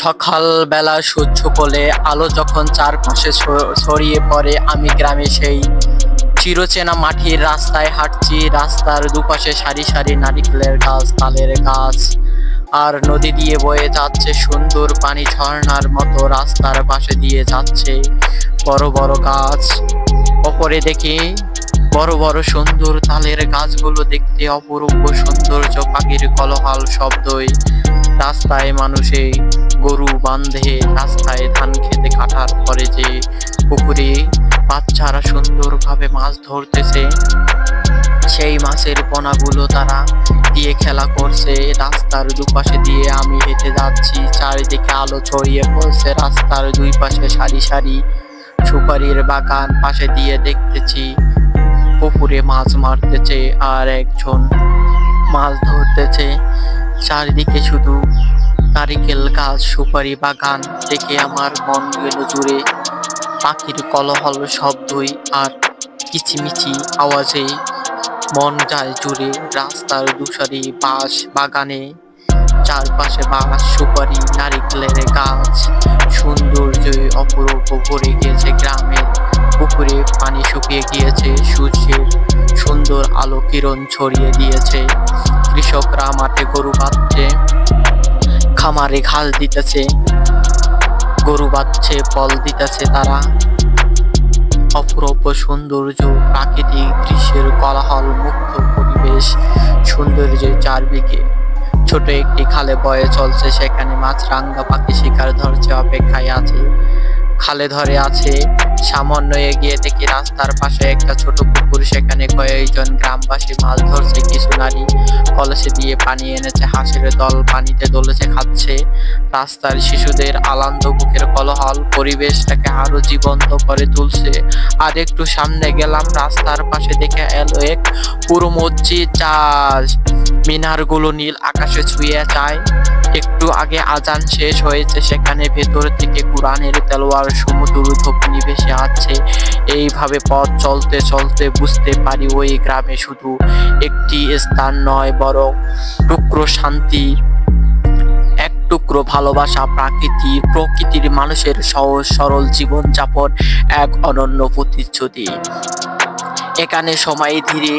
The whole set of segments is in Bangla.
সকালবেলা সূর্য কোলে আলো যখন চারপাশে ছড়িয়ে পড়ে, আমি গ্রামে সেই চিরচেনা মাটির রাস্তায় হাঁটছি। রাস্তার দুপাশে সারি সারি নারিকেলের গাছ, তালের গাছ, আর নদী দিয়ে বয়ে যাচ্ছে সুন্দর পানি ঝর্ণার মতো। রাস্তার পাশে দিয়ে যাচ্ছে বড় বড় গাছ। ওপরে দেখি বড় বড় সুন্দর তালের গাছগুলো দেখতে অপরূপ সৌন্দর্য, পাখির কোলাহল শব্দই। রাস্তায় মানুষে গরু বাঁধে, রাস্তায় ধান খেতে কাটার পরে যে পুকুরে বাচ্চারা সুন্দরভাবে মাছ ধরতেছে, সেই মাছের পোনাগুলো তারা দিয়ে খেলা করছে। রাস্তার দুপাশে দিয়ে আমি হেঁটে যাচ্ছি, চারিদিকে আলো ছড়িয়ে পড়ছে। রাস্তার দুই পাশে সারি সারি সুপারির বাগান, পাশে দিয়ে দেখতেছি পুকুরে মাছ মারতেছে আর একজন মাছ ধরতেছে। চারিদিকে শুধু নারিকেল গাছ, সুপারি বাগান দেখে আমার মন গেল জুড়ে। পাখির কোলাহল শব্দই আর কিচিমিচি আওয়াজে মন যায় জুড়ে। রাস্তার দুসারি বাঁশ বাগানে, চারপাশে বাঁশ, সুপারি, নারিকেলের গাছ, সৌন্দর্যে অপরূপ ভরে গিয়েছে। গ্রামের পুকুরে পানি শুকিয়ে গিয়েছে, সূর্যের সুন্দর আলো কিরণ ছড়িয়ে দিয়েছে। কৃষকরা মাঠে গরু বাঁধছে, খামারে ঘাস দিতেছে, গরু বাঁধছে, ফল দিতেছে তারা। অপূর্ব সৌন্দর্য, প্রাকৃতিক দৃশ্যের কোলাহল মুক্ত পরিবেশ, সৌন্দর্যের চারদিকে ছোট একটি খালে বয়ে চলছে, সেখানে মাছরাঙা পাখি শিকার ধরছে, অপেক্ষায় আছে। খালে ধরে আছে। সামান্য এগিয়ে দেখি রাস্তার পাশে একটা ছোট পুকুর, সেখানে কয়েকজন গ্রামবাসী মাছ ধরছে। কিছু নারী কলসে দিয়ে পানি এনেছে, হাঁসের দল পানিতে দোলেছে, খাচ্ছে। রাস্তার শিশুদের আনন্দ, বুকের কোলাহল পরিবেশটাকে আরো জীবন্ত করে তুলছে। আর একটু সামনে গেলাম, রাস্তার পাশে দেখে এলো এক পুরো মসজিদ, যার মিনারগুলো নীল আকাশে ছুঁয়ে যায়। একটু আগে আজান শেষ হয়েছে, সেখানে ভেতর থেকে কুরআনের তেলাওয়াত সুমধুর ধ্বনি ভেসে আসছে। এইভাবে পথ চলতে চলতে বুঝতে পারি ওই গ্রামে শুধু একটি স্থান নয়, বরং টুকরো শান্তি, এক টুকরো ভালোবাসা, প্রকৃতির মানুষের সহজ সরল জীবন যাপন এক অনন্য প্রতিচ্ছবি। এখানে সময় ধীরে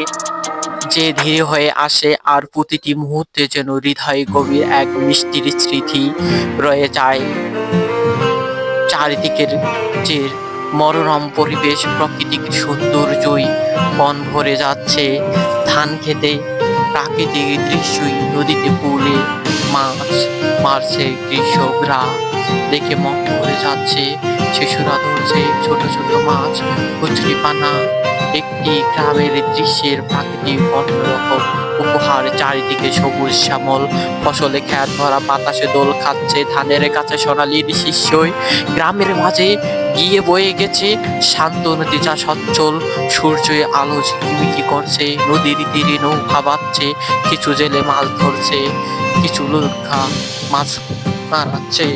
হয়ে আসে, আর প্রতিটি মুহূর্তে যেন হৃদয়ে গভীর এক মিষ্টির স্মৃতি রয়ে যায়। চারিদিকের যে মনোরম পরিবেশ, প্রাকৃতিক সৌন্দর্যই মন ভরে যাচ্ছে। ধান খেতে প্রাকৃতিক দৃশ্যই, নদীতে পুলে মাছ মারছে কৃষকরা, দেখে মন ভরে যাচ্ছে। শিশুরা ধরছে ছোট ছোট মাছ, কচুরি পানা। একটি গ্রামের দৃশ্যের প্রাকৃতিক অন্যরকম উপহার। চারিদিকে সবুজ শ্যামল ফসলে খ্যাত ভরা, বাতাসে দোল খাচ্ছে, ধানের কাছে সোনালির শিষ্যই। গ্রামের মাঝে গিয়ে বয়ে গেছে শান্ত নদী, যা সচ্ছল সূর্যের আলো ঝিকিমিকি করছে। নদীর তীরে নৌকা বাজছে, কিছু জেলে মাছ ধরছে, কিছু লোক মাছ মারাচ্ছে।